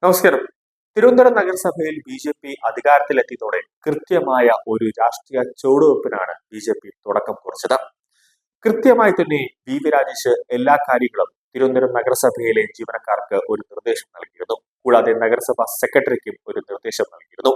നമസ്കാരം. തിരുവനന്തപുരം നഗരസഭയിൽ ബി.ജെ.പി അധികാരത്തിലെത്തിയതോടെ കൃത്യമായ ഒരു രാഷ്ട്രീയ ചുവടുവെപ്പിനാണ് ബി.ജെ.പി തുടക്കം കുറിച്ചത്. കൃത്യമായി തന്നെ വി രാജേഷ് എല്ലാ കാര്യങ്ങളും തിരുവനന്തപുരം നഗരസഭയിലെ ജീവനക്കാർക്ക് ഒരു നിർദ്ദേശം നൽകിയിരുന്നു. കൂടാതെ നഗരസഭ സെക്രട്ടറിക്കും ഒരു നിർദ്ദേശം നൽകിയിരുന്നു.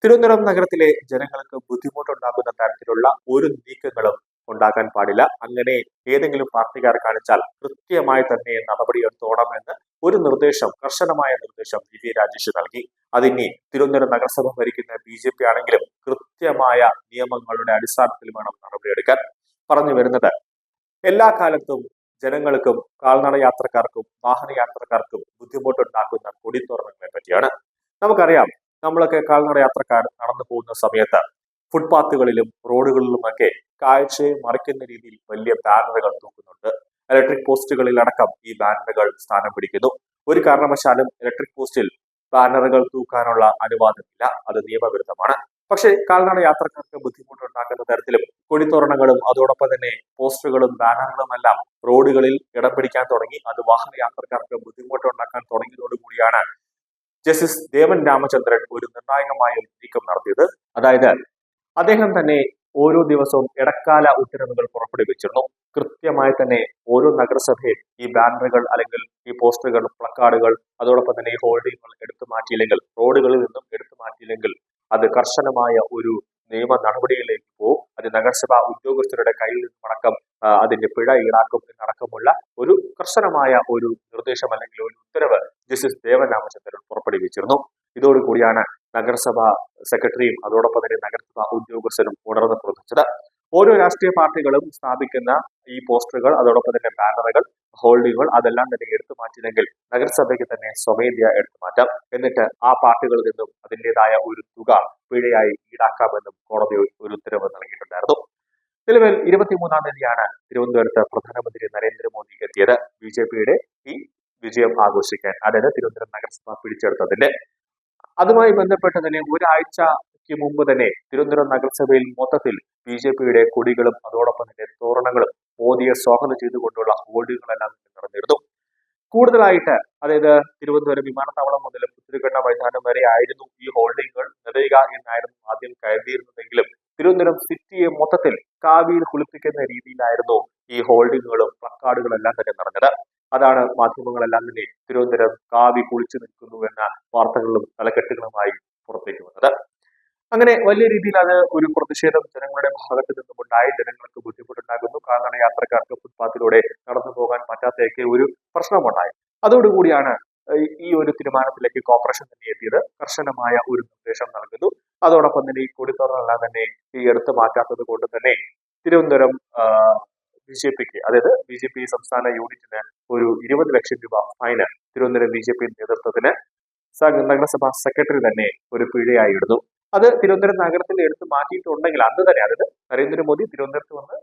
തിരുവനന്തപുരം നഗരത്തിലെ ജനങ്ങൾക്ക് ബുദ്ധിമുട്ടുണ്ടാകുന്ന തരത്തിലുള്ള ഒരു നീക്കങ്ങളും ഉണ്ടാക്കാൻ പാടില്ല. അങ്ങനെ ഏതെങ്കിലും പാർട്ടിക്കാർ കാണിച്ചാൽ കൃത്യമായി തന്നെ നടപടിയെടുത്തോണമെന്ന് ഒരു നിർദ്ദേശം, കർശനമായ നിർദ്ദേശം വി രാജേഷ് നൽകി. അതിനി തിരുവനന്തപുരം നഗരസഭ ഭരിക്കുന്ന ബി.ജെ.പി ആണെങ്കിലും കൃത്യമായ നിയമങ്ങളുടെ അടിസ്ഥാനത്തിൽ വേണം നടപടിയെടുക്കാൻ. പറഞ്ഞു വരുന്നത്, എല്ലാ കാലത്തും ജനങ്ങൾക്കും കാൽനട യാത്രക്കാർക്കും വാഹന യാത്രക്കാർക്കും ബുദ്ധിമുട്ടുണ്ടാക്കുന്ന കൊടിത്തോരണങ്ങളെ പറ്റിയാണ്. നമുക്കറിയാം, നമ്മളൊക്കെ കാൽനട യാത്രക്കാർ നടന്നു പോകുന്ന സമയത്ത് ഫുട്പാത്തുകളിലും റോഡുകളിലുമൊക്കെ കാഴ്ചയെ മറിക്കുന്ന രീതിയിൽ വലിയ ബാനറുകൾ തൂക്കുന്നുണ്ട്. ഇലക്ട്രിക് പോസ്റ്റുകളിൽ അടക്കം ഈ ബാനറുകൾ സ്ഥാനം പിടിക്കുന്നു. ഒരു കാരണവശാലും ഇലക്ട്രിക് പോസ്റ്റിൽ ബാനറുകൾ തൂക്കാനുള്ള അനുവാദമില്ല, അത് നിയമവിരുദ്ധമാണ്. പക്ഷേ കാൽനട യാത്രക്കാർക്ക് ബുദ്ധിമുട്ടുണ്ടാക്കുന്ന തരത്തിലും കൊടിത്തോരണങ്ങളും അതോടൊപ്പം തന്നെ പോസ്റ്ററുകളും ബാനറുകളും എല്ലാം റോഡുകളിൽ ഇടം പിടിക്കാൻ തുടങ്ങി. അത് വാഹന യാത്രക്കാർക്ക് ബുദ്ധിമുട്ടുണ്ടാക്കാൻ തുടങ്ങിയതോടുകൂടിയാണ് ജസ്റ്റിസ് ദേവൻ രാമചന്ദ്രൻ ഒരു നിർണായകമായ നീക്കം നടത്തിയത്. അതായത് അദ്ദേഹം തന്നെ ഓരോ ദിവസവും ഇടക്കാല ഉത്തരവുകൾ പുറപ്പെടുവിച്ചിരുന്നു. കൃത്യമായി തന്നെ ഓരോ നഗരസഭയും ഈ ബാനറുകൾ അല്ലെങ്കിൽ ഈ പോസ്റ്ററുകൾ, പ്ലക്കാർഡുകൾ, അതോടൊപ്പം തന്നെ ഈ ഹോർഡിങ്ങുകൾ എടുത്തു മാറ്റിയില്ലെങ്കിൽ, റോഡുകളിൽ നിന്നും എടുത്തു മാറ്റിയില്ലെങ്കിൽ അത് കർശനമായ ഒരു നിയമ നടപടിയിലേക്ക് പോകും. അത് നഗരസഭാ ഉദ്യോഗസ്ഥരുടെ കയ്യിൽ നിന്നടക്കം അതിന്റെ പിഴ ഈടാക്കും എന്നടക്കമുള്ള ഒരു കർശനമായ ഒരു നിർദ്ദേശം അല്ലെങ്കിൽ ഒരു ഉത്തരവ് ജസ്റ്റിസ് ദേവൻ രാമചന്ദ്രൻ പുറപ്പെടുവിച്ചിരുന്നു. ഇതോടുകൂടിയാണ് നഗരസഭാ സെക്രട്ടറിയും അതോടൊപ്പം തന്നെ നഗരസഭാ ഉദ്യോഗസ്ഥരും ഉണർന്നു പ്രവർത്തിച്ചത്. ഓരോ രാഷ്ട്രീയ പാർട്ടികളും സ്ഥാപിക്കുന്ന ഈ പോസ്റ്ററുകൾ, അതോടൊപ്പം തന്നെ ബാനറുകൾ, ഹോൾഡിങ്ങുകൾ അതെല്ലാം തന്നെ എടുത്തു മാറ്റിയില്ലെങ്കിൽ നഗരസഭയ്ക്ക് തന്നെ സ്വമേധയാ എടുത്തു മാറ്റാം. എന്നിട്ട് ആ പാർട്ടികളിൽ നിന്നും അതിൻ്റെതായ ഒരു തുക പിഴയായി ഈടാക്കാമെന്നും കോടതി ഒരു ഉത്തരവ് നൽകിയിട്ടുണ്ടായിരുന്നു. നിലവിൽ 23-ാം തീയതിയാണ് തിരുവനന്തപുരത്ത് പ്രധാനമന്ത്രി നരേന്ദ്രമോദി എത്തിയത് ബി.ജെ.പിയുടെ ഈ വിജയം ആഘോഷിക്കാൻ, അതായത് തിരുവനന്തപുരം നഗരസഭ പിടിച്ചെടുത്തതിന്റെ. അതുമായി ബന്ധപ്പെട്ട് തന്നെ ഒരാഴ്ചക്ക് മുമ്പ് തന്നെ തിരുവനന്തപുരം നഗരസഭയിൽ മൊത്തത്തിൽ ബി.ജെ.പിയുടെ കൊടികളും അതോടൊപ്പം തന്നെ തോരണങ്ങളും മോദിയെ സ്വാഗതം ചെയ്തുകൊണ്ടുള്ള ഹോർഡിങ്ങുകളെല്ലാം നിറഞ്ഞിരുന്നു. കൂടുതലായിട്ട്, അതായത് തിരുവനന്തപുരം വിമാനത്താവളം മുതൽ പുത്തരിക്കണ്ണ മൈതാനം വരെ ആയിരുന്നു ഈ ഹോർഡിങ്ങുകൾ നിറയുക എന്നായിരുന്നു ആദ്യം കരുതിയിരുന്നതെങ്കിലും തിരുവനന്തപുരം സിറ്റിയെ മൊത്തത്തിൽ കാവിയിൽ കുളിപ്പിക്കുന്ന രീതിയിലായിരുന്നു ഈ ഹോർഡിങ്ങുകളും പ്ലക്കാർഡുകളും എല്ലാം തന്നെ നിറഞ്ഞത്. അതാണ് മാധ്യമങ്ങളെല്ലാം തന്നെ തിരുവനന്തപുരം കാവി കുളിച്ചു നിൽക്കുന്നു എന്ന വാർത്തകളും തലക്കെട്ടുകളുമായി പുറത്തേക്ക് വന്നത്. അങ്ങനെ വലിയ രീതിയിൽ അത് ഒരു പ്രതിഷേധം ജനങ്ങളുടെ ഭാഗത്ത് നിന്നുമുണ്ടായി. ജനങ്ങൾക്ക് ബുദ്ധിമുട്ടുണ്ടാകുന്നു, കാൽനട യാത്രക്കാർക്ക് ഫുട്പാത്തിലൂടെ നടന്നു പോകാൻ പറ്റാത്തയൊക്കെ ഒരു പ്രശ്നമുണ്ടായി. അതോടുകൂടിയാണ് ഈ ഒരു തീരുമാനത്തിലേക്ക് കോർപ്പറേഷൻ തന്നെ എത്തിയത്. കർശനമായ ഒരു നിർദ്ദേശം നൽകുന്നു. അതോടൊപ്പം തന്നെ ഈ കൊടിത്തോറണെല്ലാം തന്നെ ഈ എടുത്തു മാറ്റാത്തത് കൊണ്ട് തന്നെ തിരുവനന്തപുരം ബി.ജെ.പിക്ക്, അതായത് ബി.ജെ.പി സംസ്ഥാന യൂണിറ്റിന് ഒരു 20 ലക്ഷം രൂപ ഫൈന് തിരുവനന്തപുരം ബി.ജെ.പി നേതൃത്വത്തിന് നഗരസഭാ സെക്രട്ടറി തന്നെ ഒരു പിഴയായി ഇടുന്നു. അത് തിരുവനന്തപുരം നഗരത്തിൽ എടുത്ത് മാറ്റിയിട്ടുണ്ടെങ്കിൽ അന്ന് തന്നെ, അതായത് നരേന്ദ്രമോദി തിരുവനന്തപുരത്ത് വന്ന്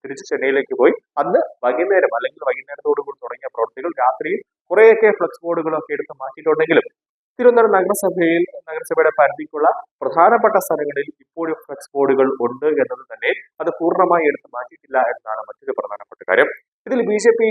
തിരിച്ച് ചെന്നൈയിലേക്ക് പോയി അന്ന് വൈകുന്നേരം അല്ലെങ്കിൽ വൈകുന്നേരത്തോടുകൂടി തുടങ്ങിയ പ്രവൃത്തികൾ രാത്രിയിൽ കുറേയൊക്കെ ഫ്ലക്സ് ബോർഡുകളൊക്കെ എടുത്ത് മാറ്റിയിട്ടുണ്ടെങ്കിലും തിരുവനന്തപുരം നഗരസഭയുടെ പരിധിക്കുള്ള പ്രധാനപ്പെട്ട സ്ഥലങ്ങളിൽ ഇപ്പോഴും ഫ്ലക്സ് ബോർഡുകൾ ഉണ്ട് എന്നത് തന്നെ അത് പൂർണ്ണമായി എടുത്ത് മാറ്റിയിട്ടില്ല എന്നതാണ് മറ്റൊരു പ്രധാനപ്പെട്ട കാര്യം. ഇതിൽ ബി.ജെ.പി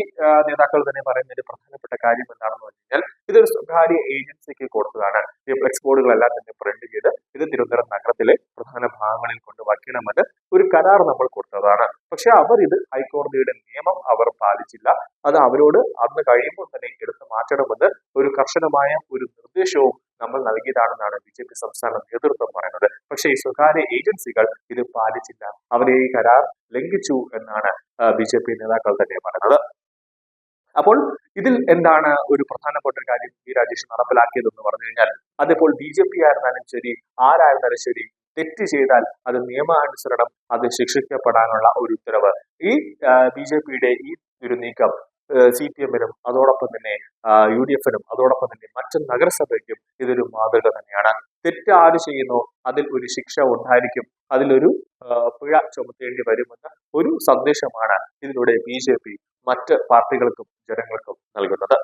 നേതാക്കൾ തന്നെ പറയുന്ന ഒരു പ്രധാനപ്പെട്ട കാര്യം എന്താണെന്ന് വെച്ച് കഴിഞ്ഞാൽ, ഇതൊരു സ്വകാര്യ ഏജൻസിക്ക് കൊടുത്തതാണ്. ഈ ഫ്ലെക്സ് ബോർഡുകളെല്ലാം തന്നെ പ്രിന്റ് ചെയ്ത് ഇത് തിരുവനന്തപുരം നഗരത്തിലെ പ്രധാന ഭാഗങ്ങളിൽ കൊണ്ട് വയ്ക്കണമെന്ന് ഒരു കരാർ നമ്മൾ കൊടുത്തതാണ്. പക്ഷെ അവർ ഇത് ഹൈക്കോടതിയുടെ നിയമം അവർ പാലിച്ചില്ല. അത് അവരോട് അന്ന് കഴിയുമ്പോൾ തന്നെ എടുത്ത് മാറ്റണമെന്ന് ഒരു കർശനമായ ഒരു നിർദ്ദേശവും നമ്മൾ നൽകിയതാണെന്നാണ് ബി.ജെ.പി സംസ്ഥാന നേതൃത്വം പറയുന്നത്. പക്ഷേ ഈ സ്വകാര്യ ഏജൻസികൾ ഇത് പാലിച്ചില്ല, അവരെ ഈ കരാർ ലംഘിച്ചു എന്നാണ് ബി.ജെ.പി നേതാക്കൾ തന്നെ പറയുന്നത്. അപ്പോൾ ഇതിൽ എന്താണ് ഒരു പ്രധാനപ്പെട്ട ഒരു കാര്യം വി രാജേഷ് നടപ്പിലാക്കിയതെന്ന് പറഞ്ഞു കഴിഞ്ഞാൽ, അതിപ്പോൾ ബി.ജെ.പി ആയിരുന്നാലും ശരി, ആരായിരുന്നാലും ശരി, തെറ്റ് ചെയ്താൽ അത് നിയമാനുസരണം അത് ശിക്ഷിക്കപ്പെടാനുള്ള ഒരു ഉത്തരവ്. ഈ ബി.ജെ.പിയുടെ ഈ ഒരു നീക്കം CPM-നും അതോടൊപ്പം തന്നെ UDF-നും അതോടൊപ്പം തന്നെ മറ്റു നഗരസഭയ്ക്കും ഇതൊരു മാതൃക തന്നെയാണ്. തെറ്റ് ആര് ചെയ്യുന്നോ അതിൽ ഒരു ശിക്ഷ ഉണ്ടായിരിക്കും, അതിലൊരു പിഴ ചുമത്തേണ്ടി വരുമെന്ന ഒരു സന്ദേശമാണ് ഇതിലൂടെ ബി.ജെ.പി മറ്റ് പാർട്ടികൾക്കും ജനങ്ങൾക്കും നൽകുന്നത്.